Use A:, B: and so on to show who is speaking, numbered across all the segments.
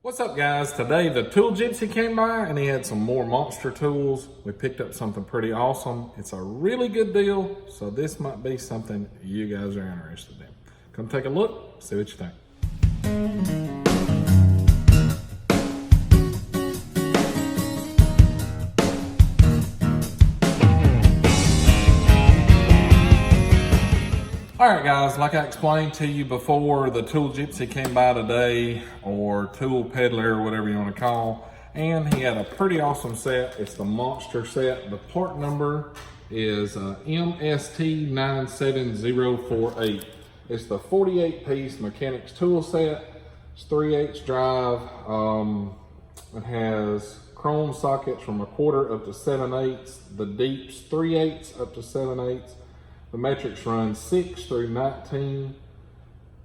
A: What's up, guys? Today the tool gypsy came by and he had some more monster tools. We picked up something pretty awesome. It's a really good deal, so this might be something you guys are interested in. Come take a look, see what you think. All right, guys, like I explained to you before, the tool gypsy came by today, or tool peddler, or whatever you want to call, and he had a pretty awesome set. It's the monster set. The part number is MST97048. It's the 48-piece mechanics tool set. It's 3/8 drive. It has chrome sockets from 1/4 up to 7/8. The deeps 3/8 up to 7/8. The metrics run 6 through 19,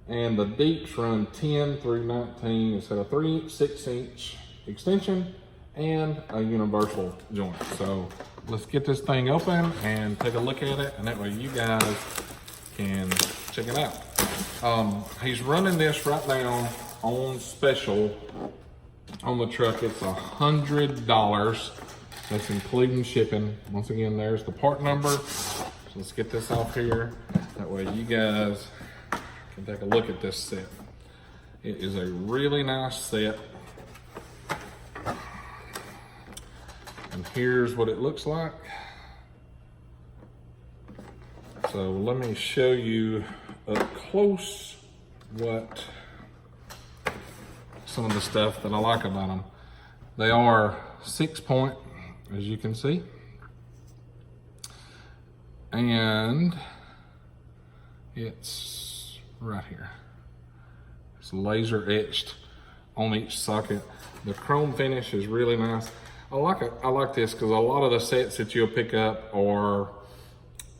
A: and the deeps run 10 through 19. It's got a 3-inch, 6-inch extension and a universal joint. So let's get this thing open and take a look at it, and that way you guys can check it out. He's running this right now on special on the truck. It's $100. That's including shipping. Once again, there's the part number. So let's get this off here. That way you guys can take a look at this set. It is a really nice set. And here's what it looks like. So let me show you up close what some of the stuff that I like about them. They are 6-point, as you can see. And it's right here. It's laser etched on each socket. The chrome finish is really nice. I like this because a lot of the sets that you'll pick up are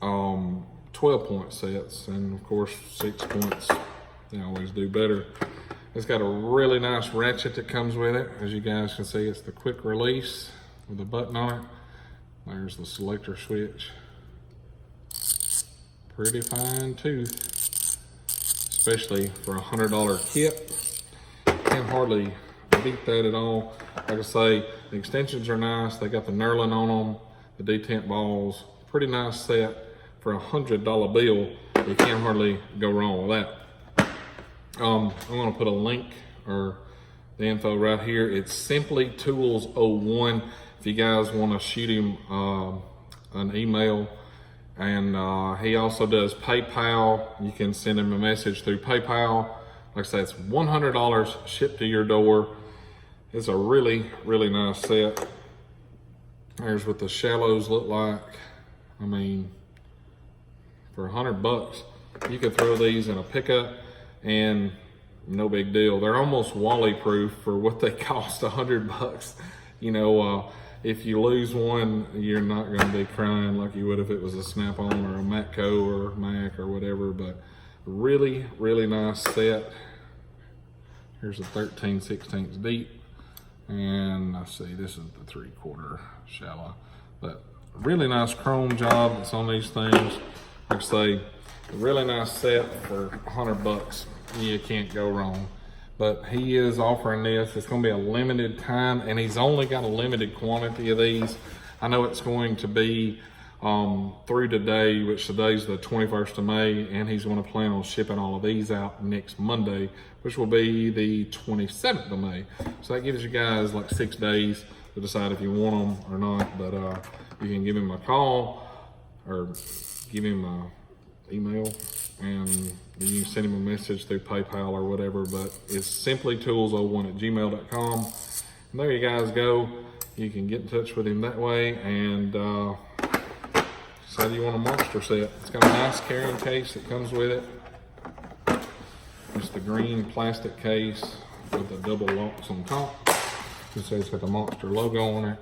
A: 12-point sets, and of course 6 points, they always do better. It's got a really nice ratchet that comes with it. As you guys can see, it's the quick release with a button on it. There's the selector switch. Pretty fine tooth, especially for a $100 kit. Can't hardly beat that at all. Like I say, the extensions are nice. They got the knurling on them, the detent balls. Pretty nice set for a $100 bill. You can't hardly go wrong with that. I'm gonna put a link or the info right here. It's Simply Tools 01. If you guys want to shoot him an email. And he also does PayPal. You can send him a message through PayPal. Like I say, it's $100 shipped to your door. It's a really, really nice set. There's what the shallows look like. I mean, for $100, you could throw these in a pickup and no big deal. They're almost Wally proof for what they cost, $100. You know, if you lose one, you're not going to be crying like you would if it was a Snap-on or a Matco or Mac or whatever. But really, really nice set. Here's a 13/16 deep, and I see this is the 3/4 shallow. But really nice chrome job that's on these things. Like I say, a really nice set for $100. You can't go wrong. But he is offering this. It's going to be a limited time, and he's only got a limited quantity of these. I know it's going to be through today, which today's the 21st of May, and he's going to plan on shipping all of these out next Monday, which will be the 27th of May. So that gives you guys like 6 days to decide if you want them or not. But you can give him a call or give him an email, and you can send him a message through PayPal or whatever. But it's simplytools01@gmail.com. And there you guys go. You can get in touch with him that way and decide you want a monster set. It's got a nice carrying case that comes with it. It's the green plastic case with the double locks on top. You see it's got the monster logo on it.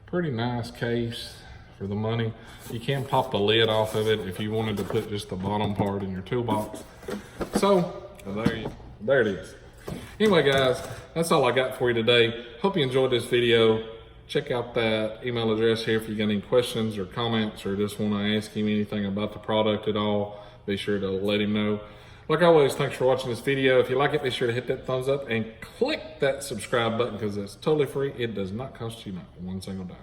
A: Pretty nice case for the money. You can pop the lid off of it if you wanted to put just the bottom part in your toolbox. So there it is. Anyway, guys, that's all I got for you today. Hope you enjoyed this video. Check out that email address here if you got any questions or comments or just want to ask him anything about the product at all. Be sure to let him know. Like always, thanks for watching this video. If you like it, be sure to hit that thumbs up and click that subscribe button because it's totally free. It does not cost you not one single dime.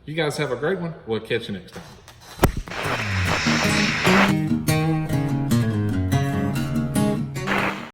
A: You guys have a great one. We'll catch you next time.